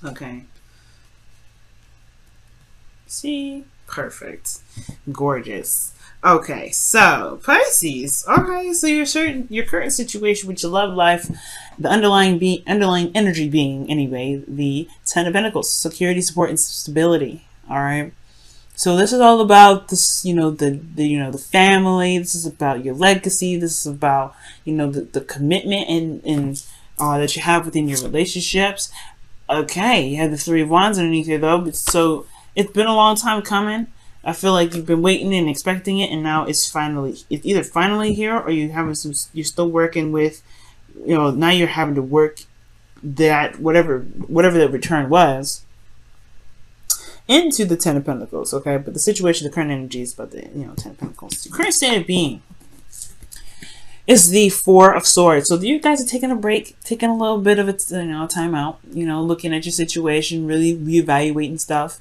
Okay. See? Perfect. Gorgeous. Okay, so Pisces. Okay, so your current situation with your love life, the underlying energy being anyway, the Ten of Pentacles, security, support, and stability. All right. So this is all about this, the family. This is about your legacy. This is about, the commitment and that you have within your relationships. Okay, you have the Three of Wands underneath here though. So it's been a long time coming. I feel like you've been waiting and expecting it, and now it's either finally here, or you're still working with, now you're having to work that whatever the return was into the Ten of Pentacles, okay? But the situation, the current energy is about the, Ten of Pentacles. The current state of being is the Four of Swords. So you guys are taking a break, taking a little bit of a, time out, looking at your situation, really reevaluating stuff,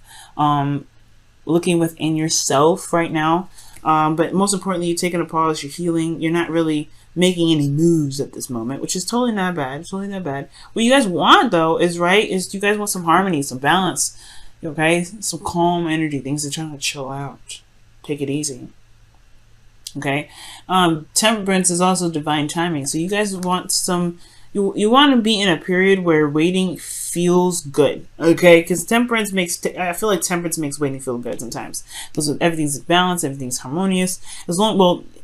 looking within yourself right now. But most importantly, you're taking a pause, you're healing, you're not really making any moves at this moment, which is totally not bad. It's totally not bad. What you guys want though is you guys want some harmony, some balance. Okay, some calm energy, things that are trying to chill out, take it easy. Okay, temperance is also divine timing. So you guys want you want to be in a period where waiting feels good. Okay, because temperance I feel like temperance makes waiting feel good sometimes. Because everything's balanced, everything's harmonious.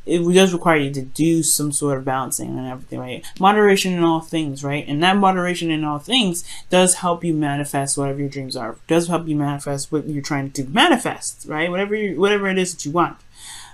It does require you to do some sort of balancing and everything, right? Moderation in all things, right? And that moderation in all things does help you manifest whatever your dreams are. It does help you manifest what you're trying to manifest, right? Whatever it is that you want.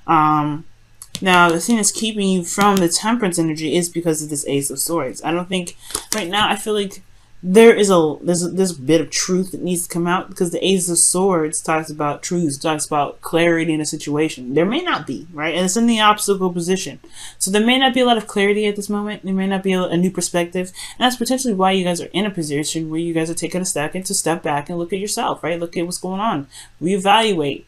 Now, the thing that's keeping you from the temperance energy is because of this Ace of Swords. I don't think right now. I feel like there's a bit of truth that needs to come out, because the Ace of Swords talks about truth, talks about clarity in a situation. There may not be, right? And it's in the obstacle position. So there may not be a lot of clarity at this moment. There may not be a new perspective. And that's potentially why you guys are in a position where you guys are taking a second to step back and look at yourself, right? Look at what's going on. Reevaluate.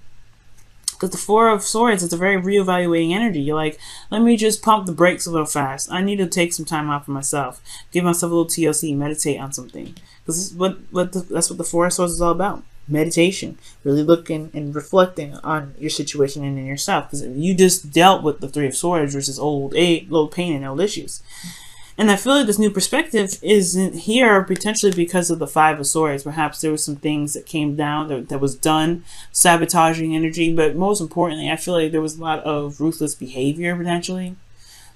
Because the Four of Swords is a very reevaluating energy. You're like, let me just pump the brakes a little fast. I need to take some time out for myself. Give myself a little TLC, meditate on something. Because that's what the Four of Swords is all about. Meditation. Really looking and reflecting on your situation and in yourself. Because you just dealt with the Three of Swords versus old pain and old issues. And I feel like this new perspective isn't here potentially because of the Five of Swords. Perhaps there were some things that came down that was done, sabotaging energy. But most importantly, I feel like there was a lot of ruthless behavior potentially.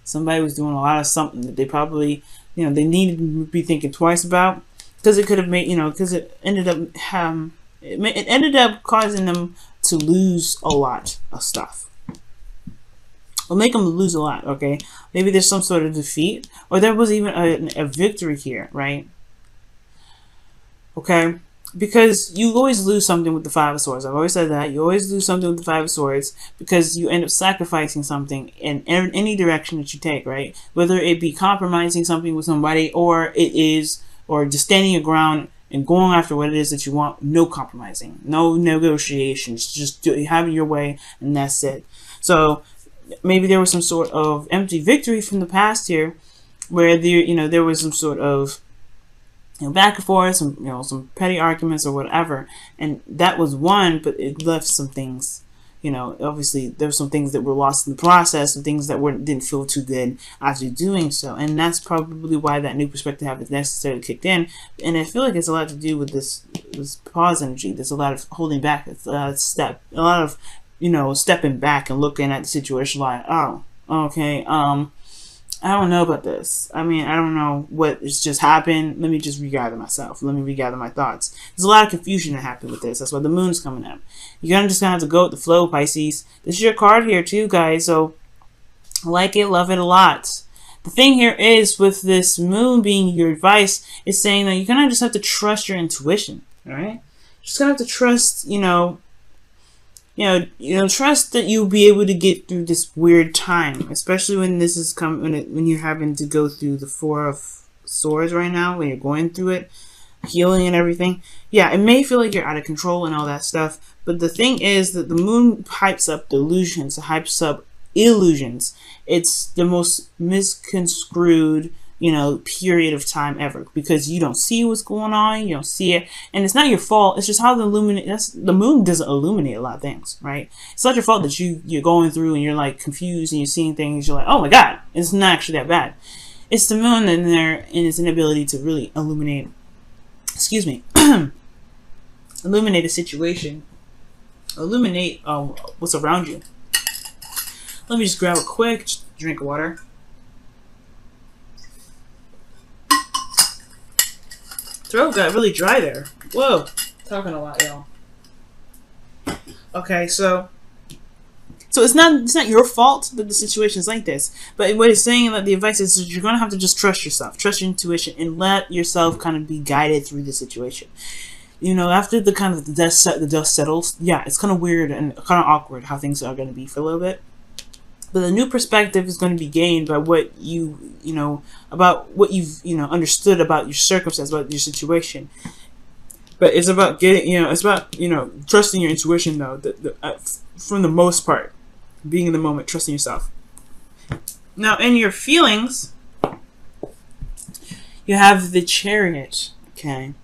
Somebody was doing a lot of something that they probably, they needed to be thinking twice about, because it could have made, because it ended up causing them to lose a lot of stuff. Will make them lose a lot, okay? Maybe there's some sort of defeat, or there was even a victory here, right? Okay? Because you always lose something with the Five of Swords. I've always said that. You always lose something with the Five of Swords because you end up sacrificing something in any direction that you take, right? Whether it be compromising something with somebody, or just standing your ground and going after what it is that you want. No compromising. No negotiations. Just having your way, and that's it. So maybe there was some sort of empty victory from the past here, where there was some sort of back and forth, some petty arguments or whatever, and that was one, but it left some things. Obviously there were some things that were lost in the process, and things that didn't feel too good after doing so, and that's probably why that new perspective haven't necessarily kicked in. And I feel like it's a lot to do with this pause energy. There's a lot of holding back. It's a lot of stepping back and looking at the situation like, oh, okay, I don't know about this. I mean, I don't know what has just happened. Let me just regather myself. Let me regather my thoughts. There's a lot of confusion that happened with this. That's why the moon's coming up. You're just gonna have to go with the flow, Pisces. This is your card here too, guys. So like it, love it a lot. The thing here is, with this moon being your advice, it's saying that you're gonna just have to trust your intuition. All right, just gonna have to trust, trust that you'll be able to get through this weird time, especially when this is when you're having to go through the Four of Swords right now, when you're going through it, healing and everything. Yeah, it may feel like you're out of control and all that stuff, but the thing is that the moon hypes up delusions, hypes up illusions. It's the most misconstrued, period of time ever, because you don't see what's going on, you don't see it, and it's not your fault. It's just how the moon doesn't illuminate a lot of things, right? It's not your fault that you're going through and you're like confused and you're seeing things, you're like, oh my god, it's not actually that bad. It's the moon in there and its inability to really illuminate, illuminate a situation, illuminate what's around you. Let me just grab a quick drink of water. Throat got really dry there. Whoa, talking a lot, y'all. Okay, so it's not your fault that the situation is like this. But what it's saying, that the advice is that you're gonna have to just trust yourself, trust your intuition, and let yourself kind of be guided through the situation. After the dust settles, yeah, it's kind of weird and kind of awkward how things are gonna be for a little bit. But the new perspective is going to be gained by what about what you've understood about your circumstance, about your situation. But it's about trusting your intuition, though. From the most part, being in the moment, trusting yourself. Now, in your feelings, you have the Chariot. Okay,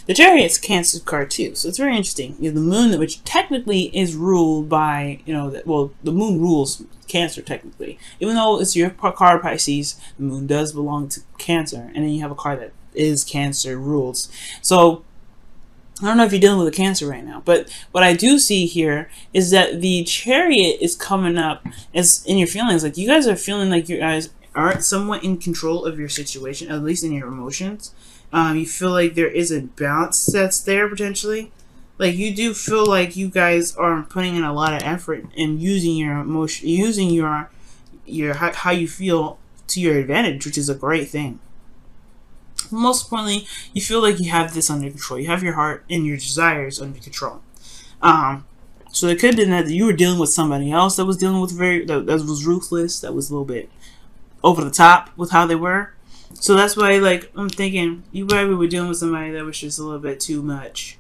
the Chariot's Cancer card too, so it's very interesting. You have the Moon, which technically is ruled by the Moon rules Cancer technically, even though it's your card Pisces. The Moon does belong to Cancer, and then you have a card that is Cancer rules. So I don't know if you're dealing with a Cancer right now, but what I do see here is that the Chariot is coming up as in your feelings. Like, you guys are feeling like you guys are somewhat in control of your situation, at least in your emotions. You feel like there is a balance that's there potentially. Like, you do feel like you guys are putting in a lot of effort and using your emotion, using your how you feel to your advantage, which is a great thing. Most importantly, you feel like you have this under control. You have your heart and your desires under control. So it could have been that you were dealing with somebody else that was dealing with that was ruthless, that was a little bit over the top with how they were. So that's why, like, I'm thinking you probably were dealing with somebody that was just a little bit too much.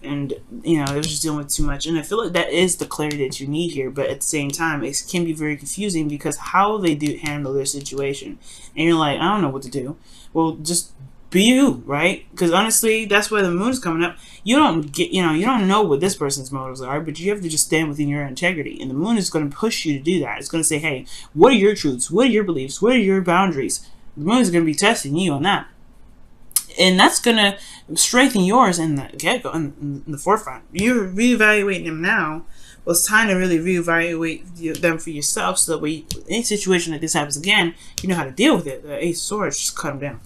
And, it was just dealing with too much. And I feel like that is the clarity that you need here. But at the same time, it can be very confusing because how they do handle their situation. And you're like, I don't know what to do. Well, just be you, right? Because honestly, that's why the Moon is coming up. You don't you don't know what this person's motives are, but you have to just stand within your integrity. And the Moon is going to push you to do that. It's going to say, hey, what are your truths? What are your beliefs? What are your boundaries? The Moon is going to be testing you on that. And that's going to strengthen yours in the get-go, in the forefront. You're reevaluating them now. Well, it's time to really reevaluate them for yourself, so that way, any situation like this happens again, you know how to deal with it. The Ace of Swords, just cut them down.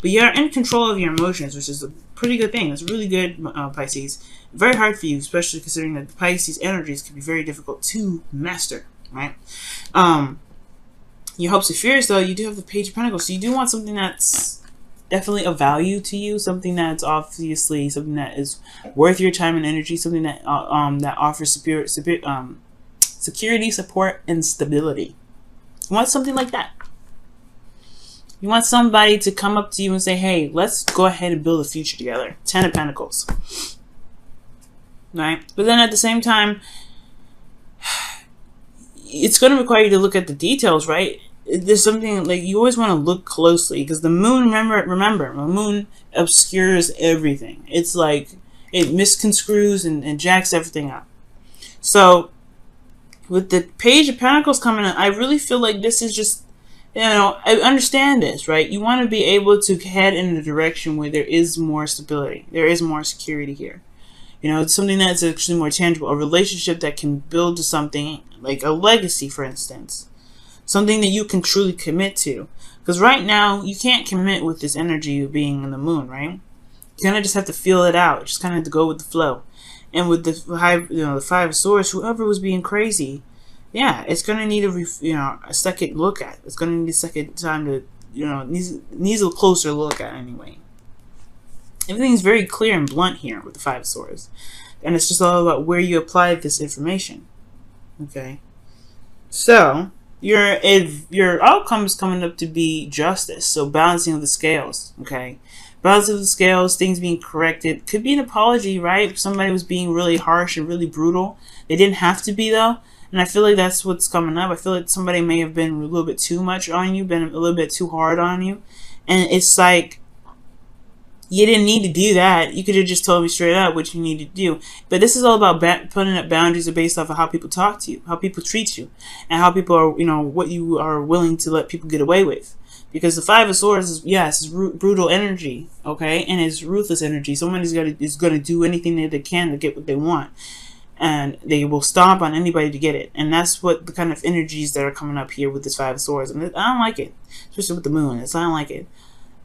But you're in control of your emotions, which is a pretty good thing. It's really good, Pisces. Very hard for you, especially considering that the Pisces energies can be very difficult to master, right? Your hopes and fears, though, you do have the Page of Pentacles, so you do want something that's definitely of value to you, something that's obviously something that is worth your time and energy, something that that offers security, support, and stability. You want something like that. You want somebody to come up to you and say, hey, let's go ahead and build a future together. 10 of Pentacles. Right? But then at the same time, it's going to require you to look at the details, right? There's something like you always want to look closely, because the Moon, remember, the Moon obscures everything. It's like it misconstrues and jacks everything up. So with the Page of Pentacles coming in, I really feel like this is just, I understand this, right? You want to be able to head in a direction where there is more stability, there is more security here. It's something that's actually more tangible, a relationship that can build to something like a legacy, for instance. Something that you can truly commit to. Because right now, you can't commit with this energy of being in the Moon, right? You kind of just have to feel it out. Just kind of have to go with the flow. And with the the Five of Swords, whoever was being crazy, yeah, it's going to need a second look at. It's going to need a second time to, needs a closer look at anyway. Everything's very clear and blunt here with the Five of Swords. And it's just all about where you apply this information. Okay? So your outcome is coming up to be justice, so balancing of the scales, okay? Balancing of the scales, things being corrected. Could be an apology, right? If somebody was being really harsh and really brutal. They didn't have to be, though. And I feel like that's what's coming up. I feel like somebody may have been a little bit too much on you, been a little bit too hard on you. And it's like, you didn't need to do that. You could have just told me straight up what you need to do. But this is all about putting up boundaries based off of how people talk to you, how people treat you, and how people are, you know, what you are willing to let people get away with. Because the Five of Swords is, yes, brutal energy, okay, and it's ruthless energy. Someone is going to do anything that they can to get what they want, and they will stomp on anybody to get it. And that's what the kind of energies that are coming up here with this Five of Swords. And I don't like it, especially with the Moon. I don't like it.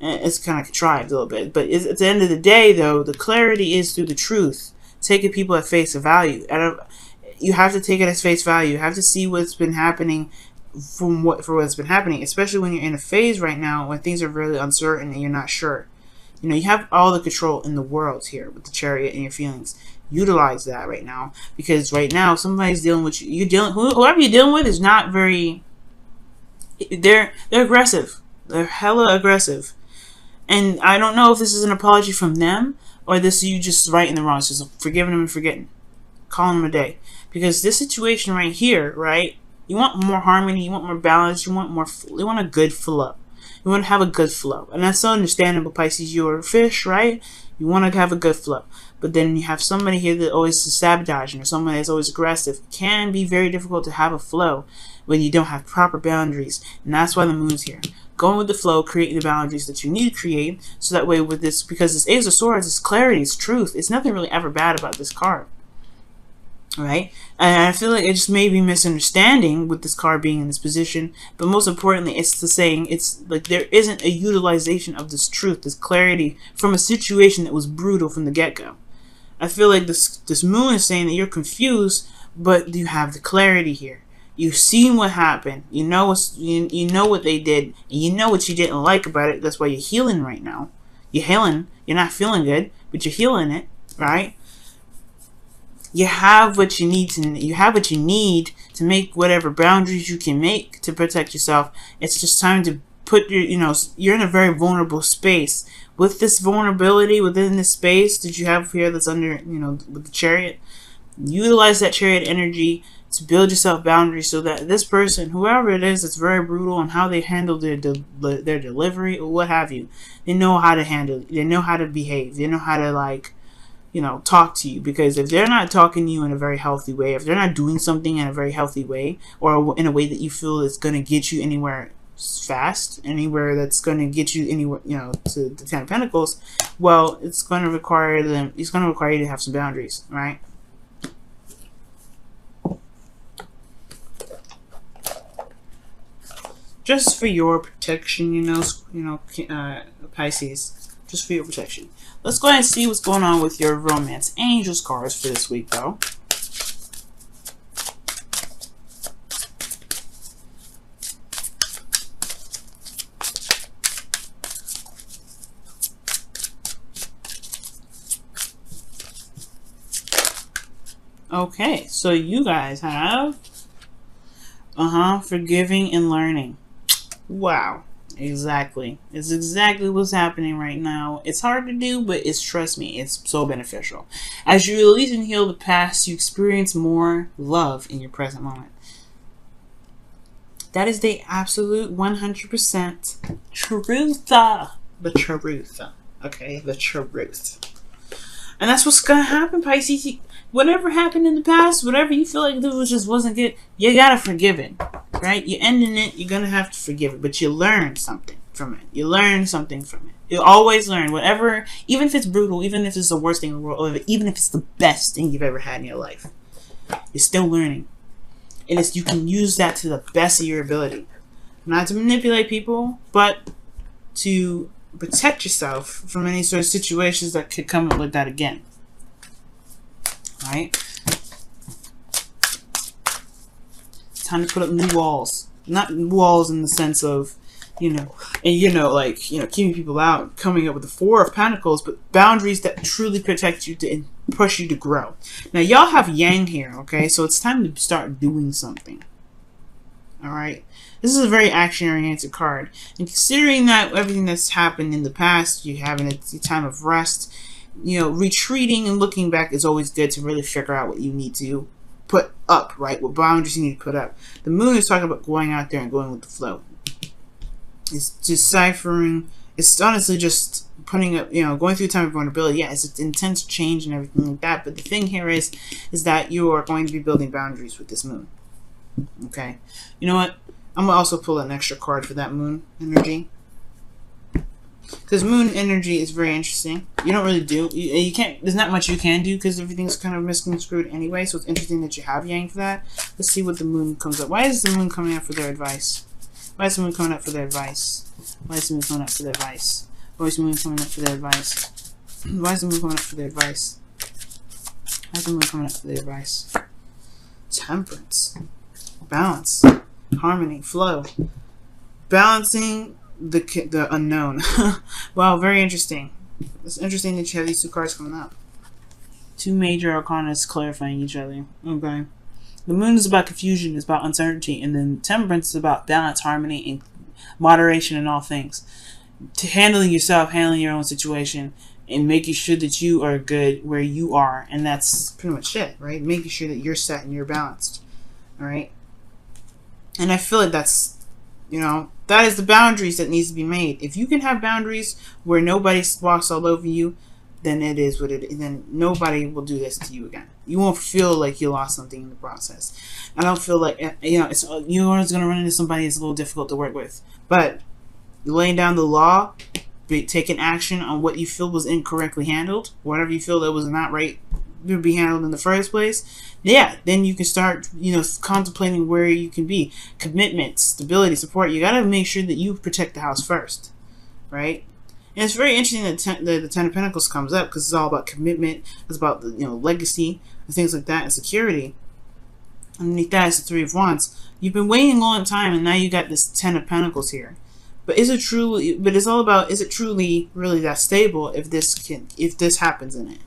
It's kind of contrived a little bit, but at the end of the day, though, the clarity is through the truth. Taking people at face value. You have to take it as face value. You have to see what's been happening for what's been happening, especially when you're in a phase right now when things are really uncertain and you're not sure. You know, you have all the control in the world here with the Chariot and your feelings. Utilize that right now, because right now somebody's dealing with you. Whoever you're dealing with is not very. They're aggressive. They're hella aggressive. And I don't know if this is an apology from them or this is you just righting the wrongs, just forgiving them and forgetting. Calling them a day. Because this situation right here, right? You want more harmony, you want more balance, you want a good flow. You want to have a good flow. And that's so understandable, Pisces. You're a fish, right? You want to have a good flow. But then you have somebody here that always is sabotaging or someone that's always aggressive. It can be very difficult to have a flow when you don't have proper boundaries. And that's why the Moon's here. Going with the flow, creating the boundaries that you need to create, so that way with this, because this Ace of Swords is clarity, it's truth. It's nothing really ever bad about this card. Right? And I feel like it just may be misunderstanding with this card being in this position, but most importantly, it's the saying, it's like there isn't a utilization of this truth, this clarity from a situation that was brutal from the get-go. I feel like this Moon is saying that you're confused, but you have the clarity here. You've seen what happened. You know you know what they did, and you know what you didn't like about it. That's why you're healing right now. You're healing. You're not feeling good, but you're healing it, right? You have what you need to make whatever boundaries you can make to protect yourself. It's just time to put your, you're in a very vulnerable space. With this vulnerability within this space that you have here that's under, with the Chariot, utilize that Chariot energy to build yourself boundaries so that this person, whoever it is, that's very brutal on how they handle their delivery or what have you, they know how to handle it. They know how to behave. They know how to talk to you. Because if they're not talking to you in a very healthy way, if they're not doing something in a very healthy way, or in a way that you feel is going to get you anywhere fast, anywhere that's going to get you anywhere, to the Ten of Pentacles, well, it's going to require you to have some boundaries, right? Just for your protection, Pisces. Just for your protection. Let's go ahead and see what's going on with your romance angels cards for this week, though. Okay, so you guys have forgiving and learning. Wow. Exactly. It's exactly what's happening right now. It's hard to do, but trust me, it's so beneficial. As you release and heal the past, you experience more love in your present moment. That is the absolute 100% truth. The truth. Okay, the truth. And that's what's gonna happen, Pisces. Whatever happened in the past, whatever you feel like it just wasn't good, you gotta forgive it. Right? You're ending it, you're gonna have to forgive it. But you learn something from it. You learn something from it. You always learn. Whatever, even if it's brutal, even if it's the worst thing in the world, or even if it's the best thing you've ever had in your life, you're still learning. And you can use that to the best of your ability. Not to manipulate people, but to protect yourself from any sort of situations that could come up with that again. Right? It's time to put up new walls. Not walls in the sense of, keeping people out, coming up with the Four of Pentacles, but boundaries that truly protect you and push you to grow. Now, y'all have Yang here, okay? So it's time to start doing something. Alright? This is a very action-oriented card. And considering that everything that's happened in the past, you having a time of rest, retreating and looking back is always good to really figure out what you need to put up, right? What boundaries you need to put up. The moon is talking about going out there and going with the flow. It's deciphering. It's honestly just putting up, going through a time of vulnerability. Yeah, it's intense change and everything like that. But the thing here is that you are going to be building boundaries with this moon. Okay. You know what? I'm going to also pull an extra card for that moon energy. Because moon energy is very interesting. You don't really do. You can't. There's not much you can do because everything's kind of misconstrued anyway. So it's interesting that you have Yang for that. Let's see what the moon comes up. Why is the moon coming up for their advice? Why is the moon coming up for their advice? Why is the moon coming up for their advice? Why is the moon coming up for their advice? Why is the moon coming up for their advice? Why is the moon coming up for their advice? Temperance, balance, harmony, flow, balancing the unknown. Wow, very interesting. It's interesting that you have these two cards coming up. Two major arcana clarifying each other. Okay. The moon is about confusion, it's about uncertainty, and then temperance is about balance, harmony, and moderation in all things. To handling yourself, handling your own situation, and making sure that you are good where you are. And that's pretty much it, right? Making sure that you're set and you're balanced. Alright? And I feel like that's, that is the boundaries that needs to be made. If you can have boundaries where nobody walks all over you, then it is what it is. Then nobody will do this to you again. You won't feel like you lost something in the process. I don't feel like, you're always going to run into somebody that's a little difficult to work with. But laying down the law, taking action on what you feel was incorrectly handled, whatever you feel that was not right to be handled in the first place, yeah, then you can start, contemplating where you can be. Commitment, stability, support. You got to make sure that you protect the house first, right? And it's very interesting that the Ten of Pentacles comes up because it's all about commitment. It's about the legacy and things like that and security. Underneath that is the Three of Wands. You've been waiting a long time, and now you got this Ten of Pentacles here. But is it truly? But it's all about, is it truly really that stable if this happens in it?